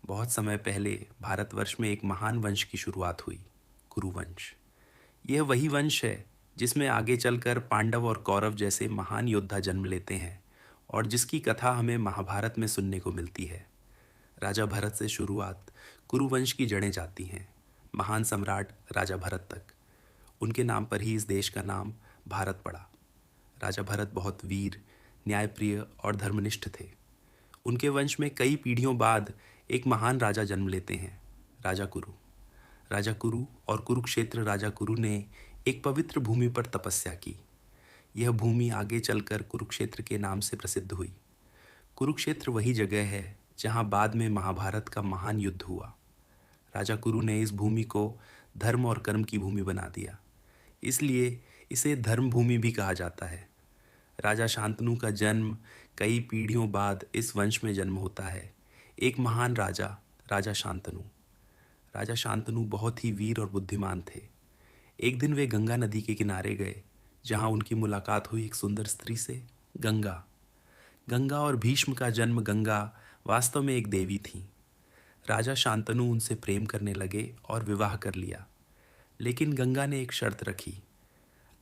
बहुत समय पहले भारतवर्ष में एक महान वंश की शुरुआत हुई, कुरुवंश। यह वही वंश है जिसमें आगे चलकर पांडव और कौरव जैसे महान योद्धा जन्म लेते हैं और जिसकी कथा हमें महाभारत में सुनने को मिलती है। राजा भरत से शुरुआत कुरुवंश की जड़ें जाती हैं, महान सम्राट राजा भरत तक। उनके नाम पर ही इस देश का नाम भारत पड़ा। राजा भरत बहुत वीर, न्यायप्रिय और धर्मनिष्ठ थे। उनके वंश में कई पीढ़ियों बाद एक महान राजा जन्म लेते हैं, राजा कुरु। राजा कुरु और कुरुक्षेत्र राजा कुरु ने एक पवित्र भूमि पर तपस्या की। यह भूमि आगे चलकर कुरुक्षेत्र के नाम से प्रसिद्ध हुई। कुरुक्षेत्र वही जगह है जहां बाद में महाभारत का महान युद्ध हुआ। राजा कुरु ने इस भूमि को धर्म और कर्म की भूमि बना दिया, इसलिए इसे धर्म भूमि भी कहा जाता है। राजा शांतनु का जन्म कई पीढ़ियों बाद इस वंश में जन्म होता है। एक महान राजा, राजा शांतनु। राजा शांतनु बहुत ही वीर और बुद्धिमान थे। एक दिन वे गंगा नदी के किनारे गए, जहां उनकी मुलाकात हुई एक सुंदर स्त्री से, गंगा। गंगा और भीष्म का जन्म गंगा वास्तव में एक देवी थी। राजा शांतनु उनसे प्रेम करने लगे और विवाह कर लिया। लेकिन गंगा ने एक शर्त रखी,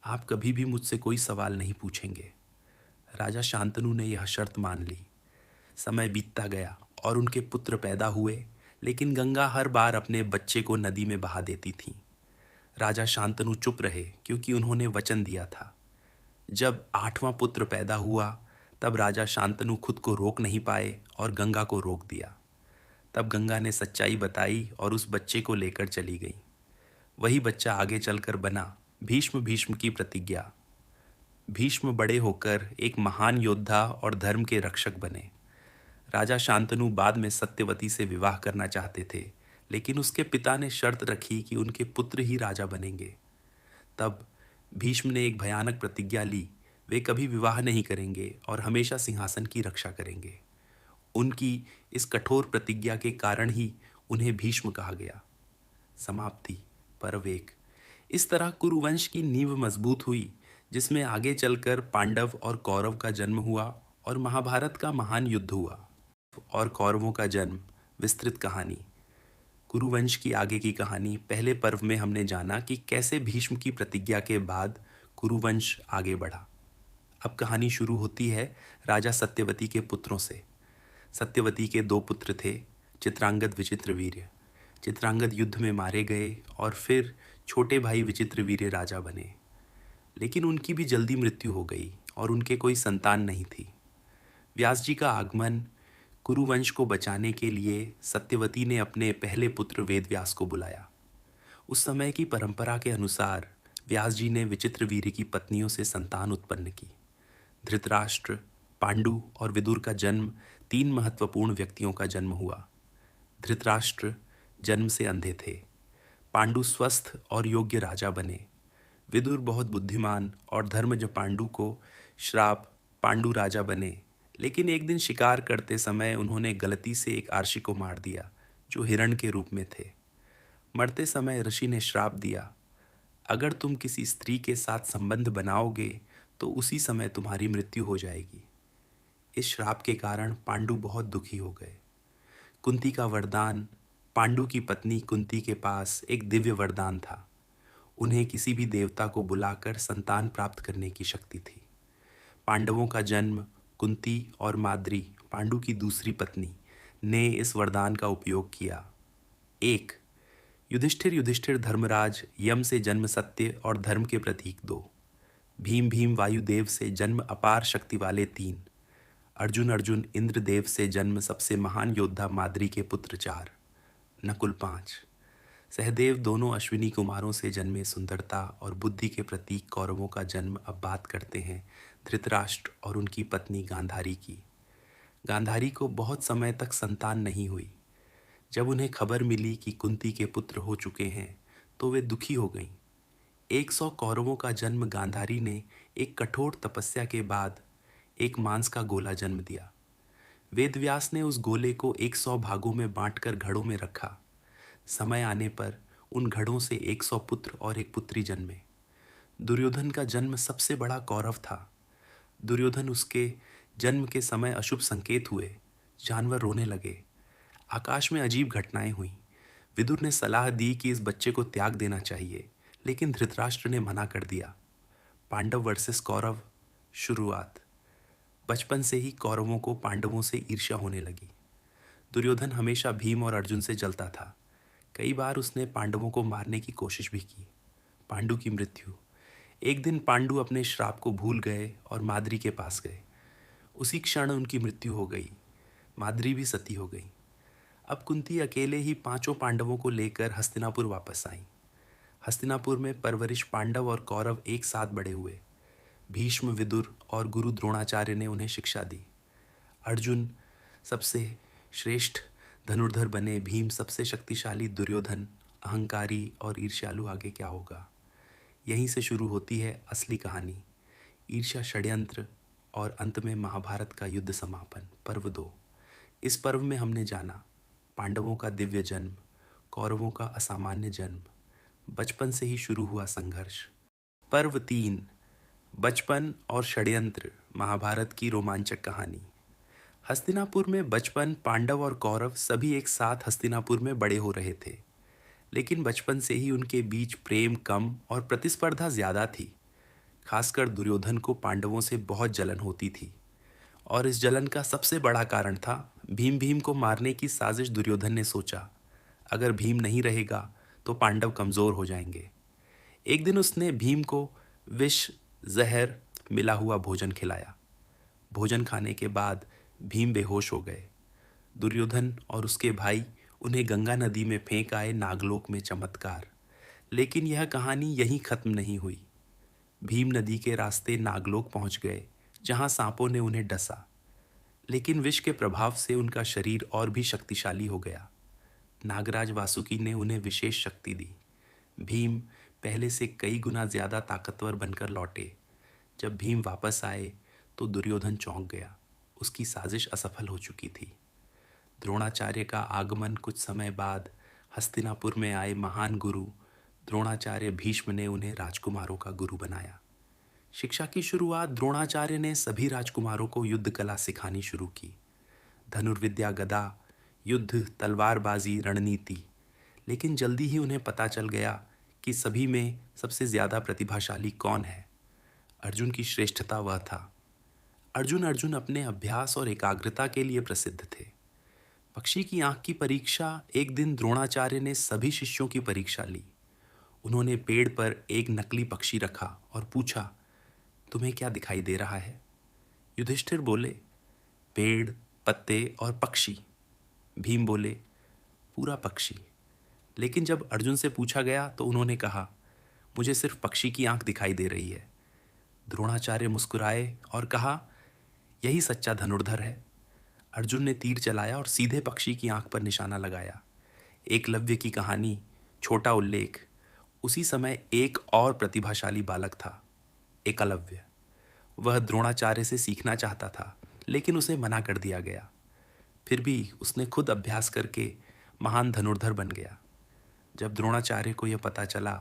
आप कभी भी मुझसे कोई सवाल नहीं पूछेंगे। राजा शांतनु ने यह शर्त मान ली। समय बीतता गया और उनके पुत्र पैदा हुए, लेकिन गंगा हर बार अपने बच्चे को नदी में बहा देती थी। राजा शांतनु चुप रहे क्योंकि उन्होंने वचन दिया था। जब 8वां पुत्र पैदा हुआ, तब राजा शांतनु खुद को रोक नहीं पाए और गंगा को रोक दिया। तब गंगा ने सच्चाई बताई और उस बच्चे को लेकर चली गई। वही बच्चा आगे चलकर बना भीष्म की प्रतिज्ञा। भीष्म बड़े होकर एक महान योद्धा और धर्म के रक्षक बने। राजा शांतनु बाद में सत्यवती से विवाह करना चाहते थे, लेकिन उसके पिता ने शर्त रखी कि उनके पुत्र ही राजा बनेंगे। तब भीष्म ने एक भयानक प्रतिज्ञा ली, वे कभी विवाह नहीं करेंगे और हमेशा सिंहासन की रक्षा करेंगे। उनकी इस कठोर प्रतिज्ञा के कारण ही उन्हें भीष्म कहा गया। समाप्ति, पर्व 1। इस तरह कुरुवंश की नींव मजबूत हुई, जिसमें आगे चलकर पांडव और कौरव का जन्म हुआ और महाभारत का महान युद्ध हुआ। और कौरवों का जन्म, विस्तृत कहानी। कुरुवंश की आगे की कहानी पहले पर्व में हमने जाना कि कैसे भीष्म की प्रतिज्ञा के बाद कुरुवंश आगे बढ़ा। अब कहानी शुरू होती है राजा सत्यवती के पुत्रों से। सत्यवती के 2 पुत्र थे, चित्रांगद, विचित्रवीर्य। चित्रांगद युद्ध में मारे गए और फिर छोटे भाई विचित्रवीर्य राजा बने। लेकिन उनकी भी जल्दी मृत्यु हो गई और उनके कोई संतान नहीं थी। व्यास जी का आगमन कुरुवंश को बचाने के लिए सत्यवती ने अपने पहले पुत्र वेदव्यास को बुलाया। उस समय की परंपरा के अनुसार व्यास जी ने विचित्रवीर्य की पत्नियों से संतान उत्पन्न की। धृतराष्ट्र, पांडु और विदुर का जन्म 3 महत्वपूर्ण व्यक्तियों का जन्म हुआ। धृतराष्ट्र जन्म से अंधे थे। पांडु स्वस्थ और योग्य राजा बने। विदुर बहुत बुद्धिमान और धर्मज पांडु को श्राप, पांडु राजा बने। लेकिन एक दिन शिकार करते समय उन्होंने गलती से एक आरशी को मार दिया, जो हिरण के रूप में थे। मरते समय ऋषि ने श्राप दिया, अगर तुम किसी स्त्री के साथ संबंध बनाओगे तो उसी समय तुम्हारी मृत्यु हो जाएगी। इस श्राप के कारण पांडु बहुत दुखी हो गए। कुंती का वरदान, पांडु की पत्नी कुंती के पास एक दिव्य वरदान था। उन्हें किसी भी देवता को बुलाकर संतान प्राप्त करने की शक्ति थी। पांडवों का जन्म कुंती और माद्री, पांडु की दूसरी पत्नी, ने इस वरदान का उपयोग किया। 1, युधिष्ठिर धर्मराज यम से जन्म सत्य और धर्म के प्रतीक 2, भीम वायुदेव से जन्म अपार शक्ति वाले 3, अर्जुन इंद्रदेव से जन्म सबसे महान योद्धा माद्री के पुत्र 4, नकुल 5, सहदेव दोनों अश्विनी कुमारों से जन्मे सुंदरता और बुद्धि के प्रतीक कौरवों का जन्म। अब बात करते हैं धृतराष्ट्र और उनकी पत्नी गांधारी की। गांधारी को बहुत समय तक संतान नहीं हुई। जब उन्हें खबर मिली कि कुंती के पुत्र हो चुके हैं, तो वे दुखी हो गईं। 100 कौरवों का जन्म गांधारी ने एक कठोर तपस्या के बाद एक मांस का गोला जन्म दिया। वेदव्यास ने उस गोले को 100 भागों में बांटकर घड़ों में रखा। समय आने पर उन घड़ों से 100 पुत्र और एक पुत्री जन्मे। दुर्योधन का जन्म सबसे बड़ा कौरव था। दुर्योधन उसके जन्म के समय अशुभ संकेत हुए, जानवर रोने लगे। आकाश में अजीब घटनाएं हुईं। विदुर ने सलाह दी कि इस बच्चे को त्याग देना चाहिए, लेकिन धृतराष्ट्र ने मना कर दिया। पांडव वर्सेस कौरव शुरुआत। बचपन से ही कौरवों को पांडवों से ईर्ष्या होने लगी। दुर्योधन हमेशा भीम और अर्जुन से जलता था। कई बार उसने पांडवों को मारने की कोशिश भी की। पांडु की मृत्यु। एक दिन पांडु अपने श्राप को भूल गए और माद्री के पास गए। उसी क्षण उनकी मृत्यु हो गई। माद्री भी सती हो गई। अब कुंती अकेले ही पांचों पांडवों को लेकर हस्तिनापुर वापस आई। हस्तिनापुर में परवरिश पांडव और कौरव एक साथ बड़े हुए। भीष्म, विदुर और गुरु द्रोणाचार्य ने उन्हें शिक्षा दी। अर्जुन सबसे श्रेष्ठ धनुर्धर बने। भीम सबसे शक्तिशाली। दुर्योधन अहंकारी और ईर्ष्यालु। आगे क्या होगा? यहीं से शुरू होती है असली कहानी। ईर्ष्या, षड्यंत्र और अंत में महाभारत का युद्ध समापन। पर्व 2। इस पर्व में हमने जाना पांडवों का दिव्य जन्म, कौरवों का असामान्य जन्म, बचपन से ही शुरू हुआ संघर्ष। पर्व 3। बचपन और षड्यंत्र, महाभारत की रोमांचक कहानी। हस्तिनापुर में बचपन। पांडव और कौरव सभी एक साथ हस्तिनापुर में बड़े हो रहे थे, लेकिन बचपन से ही उनके बीच प्रेम कम और प्रतिस्पर्धा ज्यादा थी। खासकर दुर्योधन को पांडवों से बहुत जलन होती थी, और इस जलन का सबसे बड़ा कारण था भीम को मारने की साजिश। दुर्योधन ने सोचा, अगर भीम नहीं रहेगा तो पांडव कमजोर हो जाएंगे। एक दिन उसने भीम को विष, जहर मिला हुआ भोजन खिलाया। भोजन खाने के बाद भीम बेहोश हो गए। दुर्योधन और उसके भाई उन्हें गंगा नदी में फेंक आए। नागलोक में चमत्कार। लेकिन यह कहानी यहीं खत्म नहीं हुई। भीम नदी के रास्ते नागलोक पहुंच गए, जहां सांपों ने उन्हें डसा, लेकिन विष के प्रभाव से उनका शरीर और भी शक्तिशाली हो गया। नागराज वासुकी ने उन्हें विशेष शक्ति दी। भीम पहले से कई गुना ज्यादा ताकतवर बनकर लौटे। जब भीम वापस आए तो दुर्योधन चौंक गया। उसकी साजिश असफल हो चुकी थी। द्रोणाचार्य का आगमन। कुछ समय बाद हस्तिनापुर में आए महान गुरु द्रोणाचार्य भीष्म ने उन्हें राजकुमारों का गुरु बनाया। शिक्षा की शुरुआत। द्रोणाचार्य ने सभी राजकुमारों को युद्ध कला सिखानी शुरू की। धनुर्विद्या, गदा, युद्ध, तलवारबाजी, रणनीति। लेकिन जल्दी ही उन्हें पता चल गया कि सभी में सबसे ज्यादा प्रतिभाशाली कौन है। अर्जुन की श्रेष्ठता वह था। अर्जुन अपने अभ्यास और एकाग्रता के लिए प्रसिद्ध थे। पक्षी की आंख की परीक्षा। एक दिन द्रोणाचार्य ने सभी शिष्यों की परीक्षा ली। उन्होंने पेड़ पर एक नकली पक्षी रखा और पूछा, तुम्हें क्या दिखाई दे रहा है? युधिष्ठिर बोले, पेड़, पत्ते और पक्षी। भीम बोले, पूरा पक्षी। लेकिन जब अर्जुन से पूछा गया तो उन्होंने कहा, मुझे सिर्फ पक्षी की आंख दिखाई दे रही है। द्रोणाचार्य मुस्कुराए और कहा, यही सच्चा धनुर्धर है। अर्जुन ने तीर चलाया और सीधे पक्षी की आंख पर निशाना लगाया। एकलव्य की कहानी। छोटा उल्लेख। उसी समय एक और प्रतिभाशाली बालक था, एकलव्य। वह द्रोणाचार्य से सीखना चाहता था, लेकिन उसे मना कर दिया गया। फिर भी उसने खुद अभ्यास करके महान धनुर्धर बन गया। जब द्रोणाचार्य को यह पता चला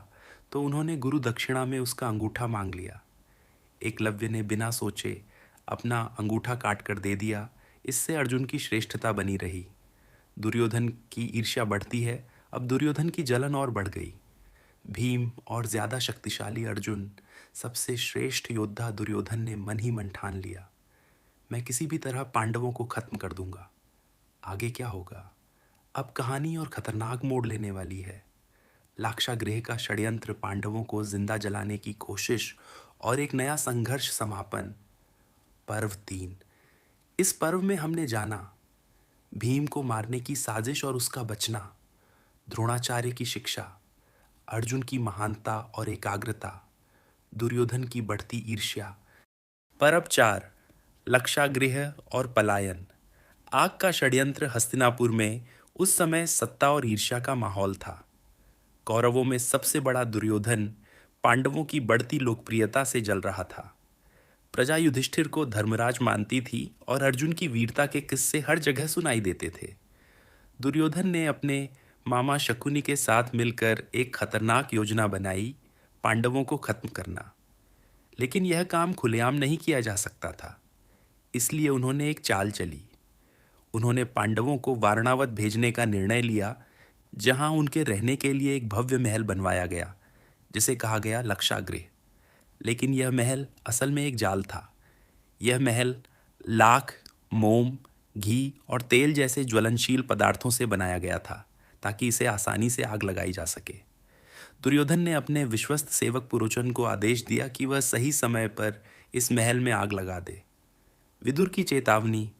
तो उन्होंने गुरु दक्षिणा में उसका अंगूठा मांग लिया। एकलव्य ने बिना सोचे अपना अंगूठा काट कर दे दिया। इससे अर्जुन की श्रेष्ठता बनी रही। दुर्योधन की ईर्ष्या बढ़ती है। अब दुर्योधन की जलन और बढ़ गई। भीम और ज्यादा शक्तिशाली अर्जुन, सबसे श्रेष्ठ योद्धा दुर्योधन ने मन ही मन ठान लिया, मैं किसी भी तरह पांडवों को खत्म कर दूंगा। आगे क्या होगा? अब कहानी और खतरनाक मोड़ लेने वाली है। लाक्षागृह का षड्यंत्र, पांडवों को जिंदा जलाने की कोशिश और एक नया संघर्ष समापन। पर्व 3। इस पर्व में हमने जाना भीम को मारने की साजिश और उसका बचना, द्रोणाचार्य की शिक्षा, अर्जुन की महानता और एकाग्रता, दुर्योधन की बढ़ती ईर्ष्या। पर्व 4। लक्षागृह और पलायन। आग का षड्यंत्र। हस्तिनापुर में उस समय सत्ता और ईर्ष्या का माहौल था। कौरवों में सबसे बड़ा दुर्योधन पांडवों की बढ़ती लोकप्रियता से जल रहा था। प्रजा युधिष्ठिर को धर्मराज मानती थी और अर्जुन की वीरता के किस्से हर जगह सुनाई देते थे। दुर्योधन ने अपने मामा शकुनी के साथ मिलकर एक खतरनाक योजना बनाई, पांडवों को खत्म करना। लेकिन यह काम खुलेआम नहीं किया जा सकता था, इसलिए उन्होंने एक चाल चली। उन्होंने पांडवों को वारणावत भेजने का निर्णय लिया, जहां उनके रहने के लिए एक भव्य महल बनवाया गया, जिसे कहा गया लक्षागृह। लेकिन यह महल असल में एक जाल था। यह महल लाख, मोम, घी और तेल जैसे ज्वलनशील पदार्थों से बनाया गया था, ताकि इसे आसानी से आग लगाई जा सके। दुर्योधन ने अपने विश्वस्त सेवक पुरोचन को आदेश दिया कि वह सही समय पर इस महल में आग लगा दे। विदुर की चेतावनी,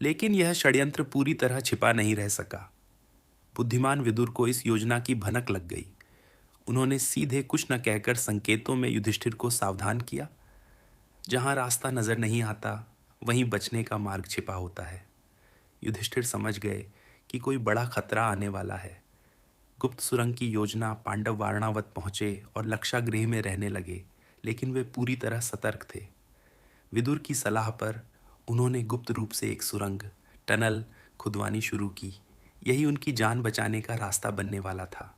लेकिन यह षड्यंत्र पूरी तरह छिपा नहीं रह सका। बुद्धिमान विदुर को इस योजना की भनक लग गई। उन्होंने सीधे कुछ न कहकर संकेतों में युधिष्ठिर को सावधान किया। जहां रास्ता नजर नहीं आता, वहीं बचने का मार्ग छिपा होता है। युधिष्ठिर समझ गए कि कोई बड़ा खतरा आने वाला है। गुप्त सुरंग की योजना पांडव वारणावत पहुंचे और लक्षागृह में रहने लगे, लेकिन वे पूरी तरह सतर्क थे। विदुर की सलाह पर उन्होंने गुप्त रूप से एक सुरंग, टनल खुदवानी शुरू की। यही उनकी जान बचाने का रास्ता बनने वाला था।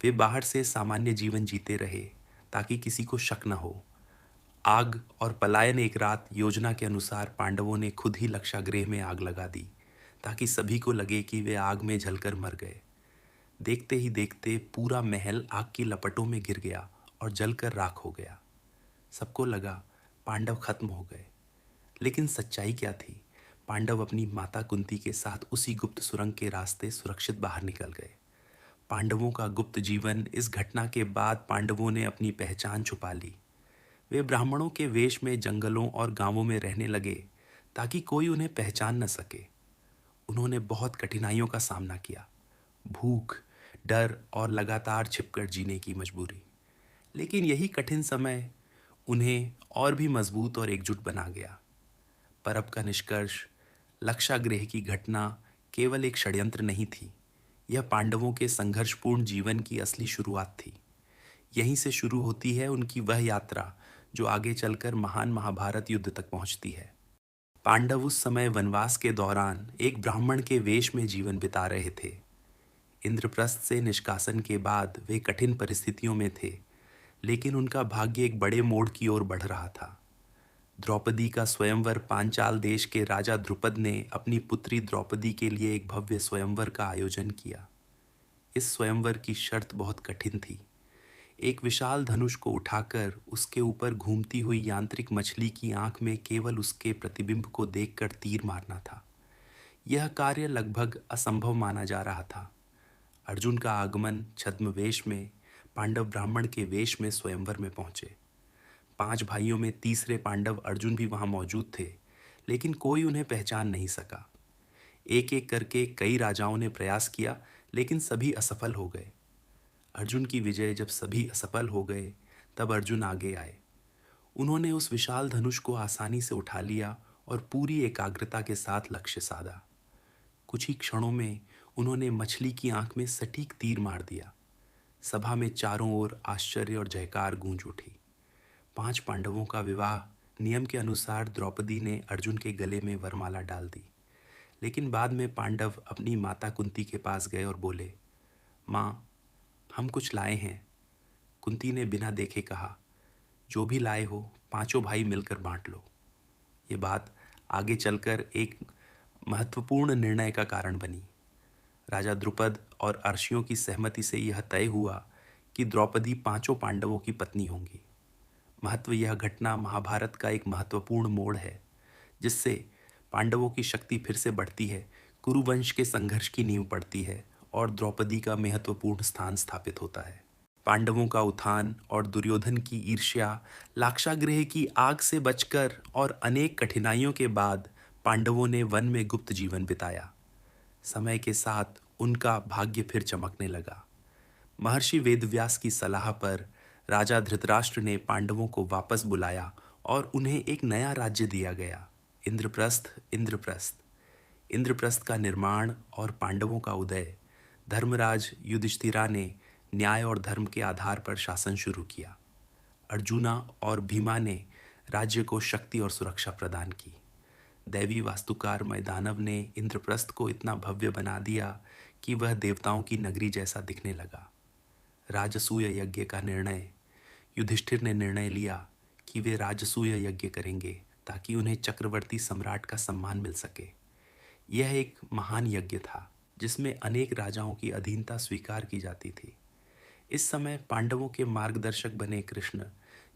वे बाहर से सामान्य जीवन जीते रहे, ताकि किसी को शक न हो। आग और पलायन एक रात योजना के अनुसार पांडवों ने खुद ही लक्षागृह में आग लगा दी, ताकि सभी को लगे कि वे आग में जलकर मर गए। देखते ही देखते पूरा महल आग की लपटों में गिर गया और जलकर राख हो गया। सबको लगा पांडव खत्म हो गए, लेकिन सच्चाई क्या थी? पांडव अपनी माता कुंती के साथ उसी गुप्त सुरंग के रास्ते सुरक्षित बाहर निकल गए। पांडवों का गुप्त जीवन, इस घटना के बाद पांडवों ने अपनी पहचान छुपा ली। वे ब्राह्मणों के वेश में जंगलों और गांवों में रहने लगे, ताकि कोई उन्हें पहचान न सके। उन्होंने बहुत कठिनाइयों का सामना किया, भूख, डर और लगातार छिपकर जीने की मजबूरी। लेकिन यही कठिन समय उन्हें और भी मजबूत और एकजुट बना गया। पर अब का निष्कर्ष, लक्षागृह की घटना केवल एक षड्यंत्र नहीं थी। यह पांडवों के संघर्षपूर्ण जीवन की असली शुरुआत थी। यहीं से शुरू होती है उनकी वह यात्रा जो आगे चलकर महान महाभारत युद्ध तक पहुंचती है। पांडव उस समय वनवास के दौरान एक ब्राह्मण के वेश में जीवन बिता रहे थे। इंद्रप्रस्थ से निष्कासन के बाद वे कठिन परिस्थितियों में थे, लेकिन उनका भाग्य एक बड़े मोड़ की ओर बढ़ रहा था। द्रौपदी का स्वयंवर पांचाल देश के राजा द्रुपद ने अपनी पुत्री द्रौपदी के लिए एक भव्य स्वयंवर का आयोजन किया। इस स्वयंवर की शर्त बहुत कठिन थी। एक विशाल धनुष को उठाकर उसके ऊपर घूमती हुई यांत्रिक मछली की आंख में केवल उसके प्रतिबिंब को देखकर तीर मारना था। यह कार्य लगभग असंभव माना जा रहा था। अर्जुन का आगमन छद्मवेश में पांडव ब्राह्मण के वेश में स्वयंवर में पहुंचे। 5 भाइयों में तीसरे पांडव अर्जुन भी वहां मौजूद थे, लेकिन कोई उन्हें पहचान नहीं सका। एक एक करके कई राजाओं ने प्रयास किया, लेकिन सभी असफल हो गए। अर्जुन की विजय जब सभी असफल हो गए, तब अर्जुन आगे आए। उन्होंने उस विशाल धनुष को आसानी से उठा लिया और पूरी एकाग्रता के साथ लक्ष्य साधा। कुछ ही क्षणों में उन्होंने मछली की आंख में सटीक तीर मार दिया। सभा में चारों ओर आश्चर्य और जयकार गूंज उठी। 5 पांडवों का विवाह नियम के अनुसार द्रौपदी ने अर्जुन के गले में वरमाला डाल दी। लेकिन बाद में पांडव अपनी माता कुंती के पास गए और बोले, माँ, हम कुछ लाए हैं। कुंती ने बिना देखे कहा, जो भी लाए हो 5 भाई मिलकर बांट लो। ये बात आगे चलकर एक महत्वपूर्ण निर्णय का कारण बनी। राजा द्रुपद और अर्षियों की सहमति से यह तय हुआ कि द्रौपदी 5 पांडवों की पत्नी होंगी। महत्व, यह घटना महाभारत का एक महत्वपूर्ण मोड़ है, जिससे पांडवों की शक्ति फिर से बढ़ती है, कुरुवंश के संघर्ष की नींव पड़ती है और द्रौपदी का महत्वपूर्ण स्थान स्थापित होता है। पांडवों का उत्थान और दुर्योधन की ईर्ष्या, लाक्षागृह की आग से बचकर और अनेक कठिनाइयों के बाद पांडवों ने वन में गुप्त जीवन बिताया। समय के साथ उनका भाग्य फिर चमकने लगा। महर्षि वेदव्यास की सलाह पर राजा धृतराष्ट्र ने पांडवों को वापस बुलाया और उन्हें एक नया राज्य दिया गया, इंद्रप्रस्थ। इंद्रप्रस्थ का निर्माण और पांडवों का उदय। धर्मराज युधिष्ठिरा ने न्याय और धर्म के आधार पर शासन शुरू किया। अर्जुना और भीमा ने राज्य को शक्ति और सुरक्षा प्रदान की। दैवी वास्तुकार मैदानव ने इंद्रप्रस्थ को इतना भव्य बना दिया कि वह देवताओं की नगरी जैसा दिखने लगा। राजसूय यज्ञ का निर्णय, युधिष्ठिर ने निर्णय लिया कि वे राजसूय यज्ञ करेंगे, ताकि उन्हें चक्रवर्ती सम्राट का सम्मान मिल सके। यह एक महान यज्ञ था जिसमें अनेक राजाओं की अधीनता स्वीकार की जाती थी। इस समय पांडवों के मार्गदर्शक बने कृष्ण,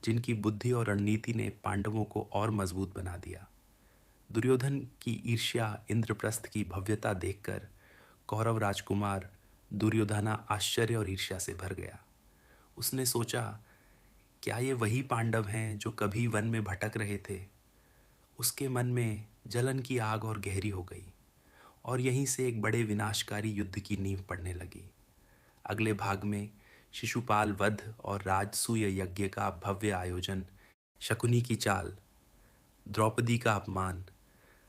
जिनकी बुद्धि और रणनीति ने पांडवों को और मजबूत बना दिया। दुर्योधन की ईर्ष्या, इंद्रप्रस्थ की भव्यता देखकर कौरव राजकुमार दुर्योधना आश्चर्य और ईर्ष्या से भर गया। उसने सोचा, क्या ये वही पांडव हैं जो कभी वन में भटक रहे थे? उसके मन में जलन की आग और गहरी हो गई, और यहीं से एक बड़े विनाशकारी युद्ध की नींव पड़ने लगी। अगले भाग में शिशुपाल वध और राजसूय यज्ञ का भव्य आयोजन, शकुनी की चाल, द्रौपदी का अपमान।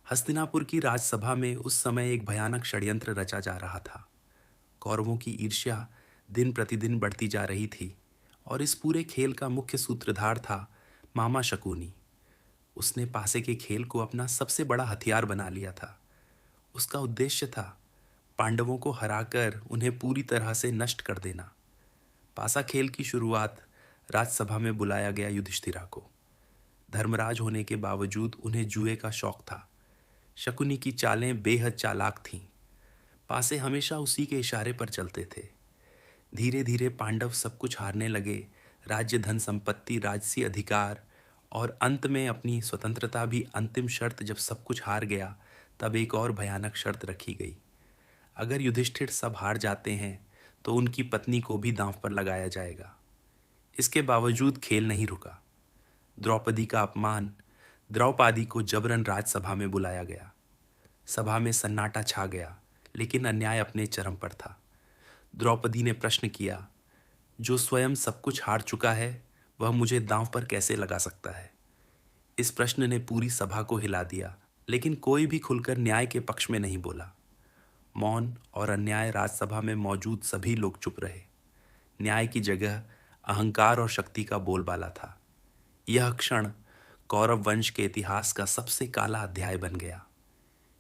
हस्तिनापुर की राजसभा में उस समय एक भयानक षड्यंत्र रचा जा रहा था। कौरवों की ईर्ष्या दिन प्रतिदिन बढ़ती जा रही थी, और इस पूरे खेल का मुख्य सूत्रधार था मामा शकुनी। उसने पासे के खेल को अपना सबसे बड़ा हथियार बना लिया था। उसका उद्देश्य था पांडवों को हराकर उन्हें पूरी तरह से नष्ट कर देना। पासा खेल की शुरुआत राजसभा में बुलाया गया युधिष्ठिरा को। धर्मराज होने के बावजूद उन्हें जुए का शौक था। शकुनी की चालें बेहद चालाक थीं। पासे हमेशा उसी के इशारे पर चलते थे। धीरे धीरे पांडव सब कुछ हारने लगे, राज्य, धन संपत्ति, राजसी अधिकार, और अंत में अपनी स्वतंत्रता भी। अंतिम शर्त जब सब कुछ हार गया, तब एक और भयानक शर्त रखी गई। अगर युधिष्ठिर सब हार जाते हैं तो उनकी पत्नी को भी दांव पर लगाया जाएगा। इसके बावजूद खेल नहीं रुका। द्रौपदी का अपमान, द्रौपदी को जबरन राजसभा में बुलाया गया। सभा में सन्नाटा छा गया, लेकिन अन्याय अपने चरम पर था। द्रौपदी ने प्रश्न किया, जो स्वयं सब कुछ हार चुका है, वह मुझे दांव पर कैसे लगा सकता है? इस प्रश्न ने पूरी सभा को हिला दिया, लेकिन कोई भी खुलकर न्याय के पक्ष में नहीं बोला। मौन और अन्याय राजसभा में मौजूद सभी लोग चुप रहे। न्याय की जगह अहंकार और शक्ति का बोलबाला था। यह क्षण कौरव वंश के इतिहास का सबसे काला अध्याय बन गया।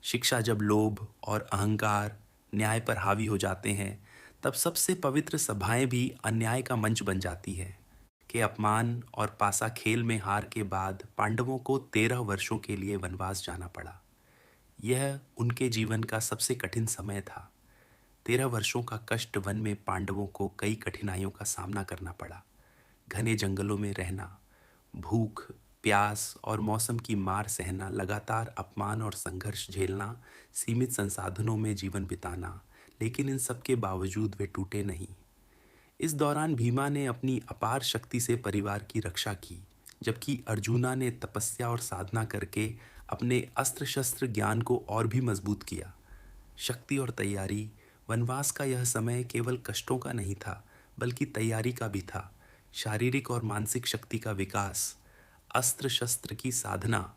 शिक्षा जब लोभ और अहंकार, न्याय पर हावी हो जाते हैं, तब सबसे पवित्र सभाएं भी अन्याय का मंच बन जाती है। के अपमान और पासा खेल में हार के बाद पांडवों को 13 वर्षों के लिए वनवास जाना पड़ा। यह उनके जीवन का सबसे कठिन समय था। 13 वर्षों का कष्ट वन में पांडवों को कई कठिनाइयों का सामना करना पड़ा। घने जंगलों में रहना, भूख, प्यास और मौसम की मार सहना, लगातार अपमान और संघर्ष झेलना, सीमित संसाधनों में जीवन बिताना, लेकिन इन सब के बावजूद वे टूटे नहीं। इस दौरान भीमा ने अपनी अपार शक्ति से परिवार की रक्षा की, जबकि अर्जुना ने तपस्या और साधना करके अपने अस्त्र शस्त्र ज्ञान को और भी मजबूत किया। शक्ति और तैयारी, वनवास का यह समय केवल कष्टों का नहीं था, बल्कि तैयारी का भी था। शारीरिक और मानसिक शक्ति का विकास, अस्त्र शस्त्र की साधना,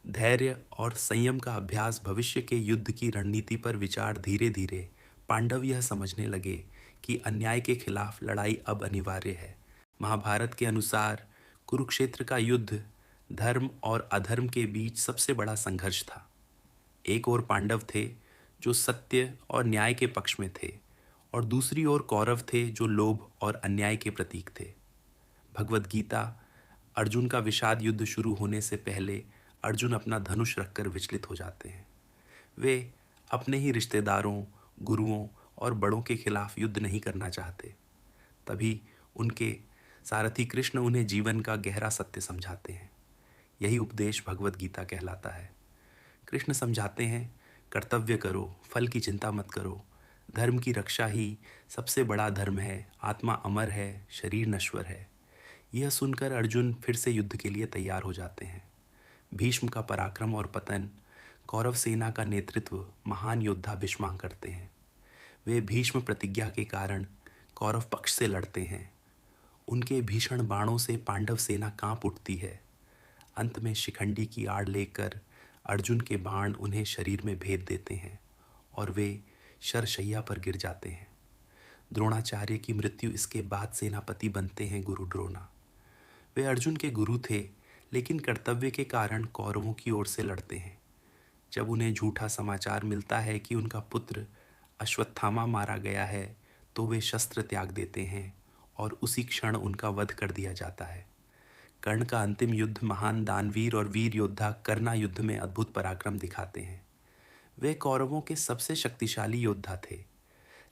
धैर्य और संयम का अभ्यास, भविष्य के युद्ध की रणनीति पर विचार। धीरे धीरे पांडव यह समझने लगे कि अन्याय के खिलाफ लड़ाई अब अनिवार्य है। महाभारत के अनुसार कुरुक्षेत्र का युद्ध धर्म और अधर्म के बीच सबसे बड़ा संघर्ष था। एक ओर पांडव थे जो सत्य और न्याय के पक्ष में थे, और दूसरी ओर कौरव थे जो लोभ और अन्याय के प्रतीक थे। भगवत गीता, अर्जुन का विषाद युद्ध शुरू होने से पहले अर्जुन अपना धनुष रखकर विचलित हो जाते हैं। वे अपने ही रिश्तेदारों, गुरुओं और बड़ों के खिलाफ युद्ध नहीं करना चाहते। तभी उनके सारथी कृष्ण उन्हें जीवन का गहरा सत्य समझाते हैं। यही उपदेश भगवत गीता कहलाता है। कृष्ण समझाते हैं, कर्तव्य करो, फल की चिंता मत करो। धर्म की रक्षा ही सबसे बड़ा धर्म है। आत्मा अमर है, शरीर नश्वर है। यह सुनकर अर्जुन फिर से युद्ध के लिए तैयार हो जाते हैं। भीष्म का पराक्रम और पतन, कौरव सेना का नेतृत्व महान योद्धा भीष्म करते हैं। वे भीष्म प्रतिज्ञा के कारण कौरव पक्ष से लड़ते हैं। उनके भीषण बाणों से पांडव सेना कांप उठती है। अंत में शिखंडी की आड़ लेकर अर्जुन के बाण उन्हें शरीर में भेद देते हैं, और वे शरशैया पर गिर जाते हैं। द्रोणाचार्य की मृत्यु इसके बाद सेनापति बनते हैं गुरु द्रोणा। वे अर्जुन के गुरु थे, लेकिन कर्तव्य के कारण कौरवों की ओर से लड़ते हैं। जब उन्हें झूठा समाचार मिलता है कि उनका पुत्र अश्वत्थामा मारा गया है, तो वे शस्त्र त्याग देते हैं, और उसी क्षण उनका वध कर दिया जाता है। कर्ण का अंतिम युद्ध महान दानवीर और वीर योद्धा कर्णा युद्ध में अद्भुत पराक्रम दिखाते हैं। वे कौरवों के सबसे शक्तिशाली योद्धा थे,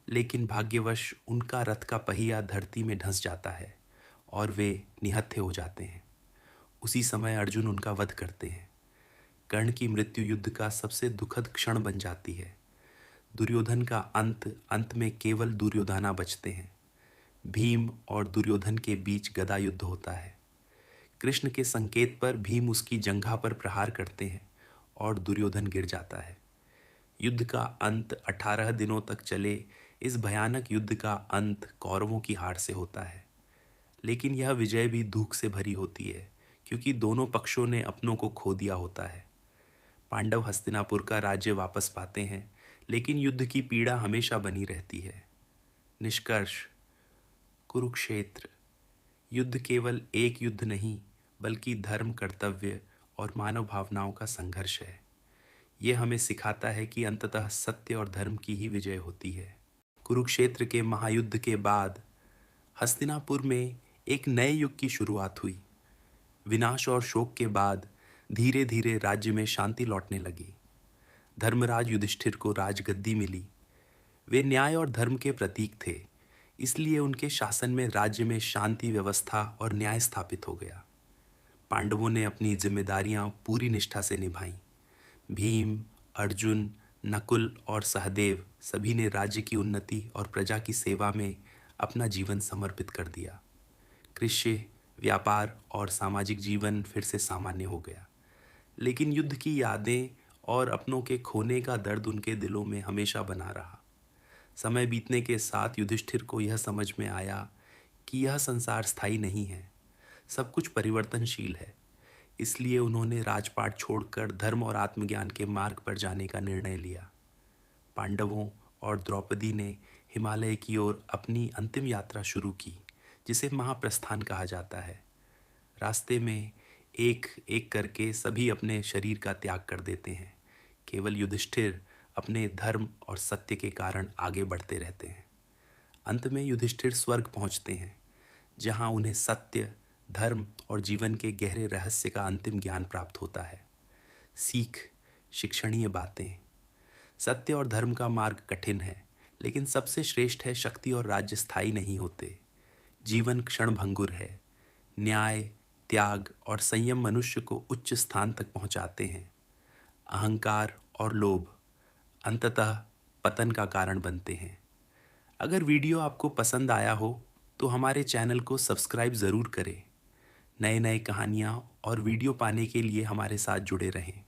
लेकिन भाग्यवश उनका रथ का पहिया धरती में धंस जाता है और वे निहत्थे हो जाते हैं। उसी समय अर्जुन उनका वध करते हैं। कर्ण की मृत्यु युद्ध का सबसे दुखद क्षण बन जाती है। दुर्योधन का अंत में केवल दुर्योधना बचते हैं। भीम और दुर्योधन के बीच गदा युद्ध होता है। कृष्ण के संकेत पर भीम उसकी जंघा पर प्रहार करते हैं और दुर्योधन गिर जाता है। युद्ध का अंत 18 दिनों तक चले इस भयानक युद्ध का अंत कौरवों की हार से होता है। लेकिन यह विजय भी दुख से भरी होती है, क्योंकि दोनों पक्षों ने अपनों को खो दिया होता है। पांडव हस्तिनापुर का राज्य वापस पाते हैं, लेकिन युद्ध की पीड़ा हमेशा बनी रहती है। निष्कर्ष: कुरुक्षेत्र युद्ध केवल एक युद्ध नहीं, बल्कि धर्म, कर्तव्य और मानव भावनाओं का संघर्ष है। यह हमें सिखाता है कि अंततः सत्य और धर्म की ही विजय होती है। कुरुक्षेत्र के महायुद्ध के बाद हस्तिनापुर में एक नए युग की शुरुआत हुई। विनाश और शोक के बाद धीरे धीरे राज्य में शांति लौटने लगी। धर्मराज युधिष्ठिर को राजगद्दी मिली। वे न्याय और धर्म के प्रतीक थे, इसलिए उनके शासन में राज्य में शांति, व्यवस्था और न्याय स्थापित हो गया। पांडवों ने अपनी जिम्मेदारियां पूरी निष्ठा से निभाईं। भीम, अर्जुन, नकुल और सहदेव सभी ने राज्य की उन्नति और प्रजा की सेवा में अपना जीवन समर्पित कर दिया। कृषि, व्यापार और सामाजिक जीवन फिर से सामान्य हो गया। लेकिन युद्ध की यादें और अपनों के खोने का दर्द उनके दिलों में हमेशा बना रहा। समय बीतने के साथ युधिष्ठिर को यह समझ में आया कि यह संसार स्थायी नहीं है, सब कुछ परिवर्तनशील है। इसलिए उन्होंने राजपाट छोड़कर धर्म और आत्मज्ञान के मार्ग पर जाने का निर्णय लिया। पांडवों और द्रौपदी ने हिमालय की ओर अपनी अंतिम यात्रा शुरू की, जिसे महाप्रस्थान कहा जाता है। रास्ते में एक एक करके सभी अपने शरीर का त्याग कर देते हैं। केवल युधिष्ठिर अपने धर्म और सत्य के कारण आगे बढ़ते रहते हैं। अंत में युधिष्ठिर स्वर्ग पहुंचते हैं, जहां उन्हें सत्य, धर्म और जीवन के गहरे रहस्य का अंतिम ज्ञान प्राप्त होता है। सीख: शिक्षणीय बातें। सत्य और धर्म का मार्ग कठिन है, लेकिन सबसे श्रेष्ठ है शक्ति और राज्य स्थायी नहीं होते। जीवन क्षणभंगुर है। न्याय, त्याग और संयम मनुष्य को उच्च स्थान तक पहुंचाते हैं। अहंकार और लोभ अंततः पतन का कारण बनते हैं। अगर वीडियो आपको पसंद आया हो तो हमारे चैनल को सब्सक्राइब ज़रूर करें। नए नए कहानियाँ और वीडियो पाने के लिए हमारे साथ जुड़े रहें।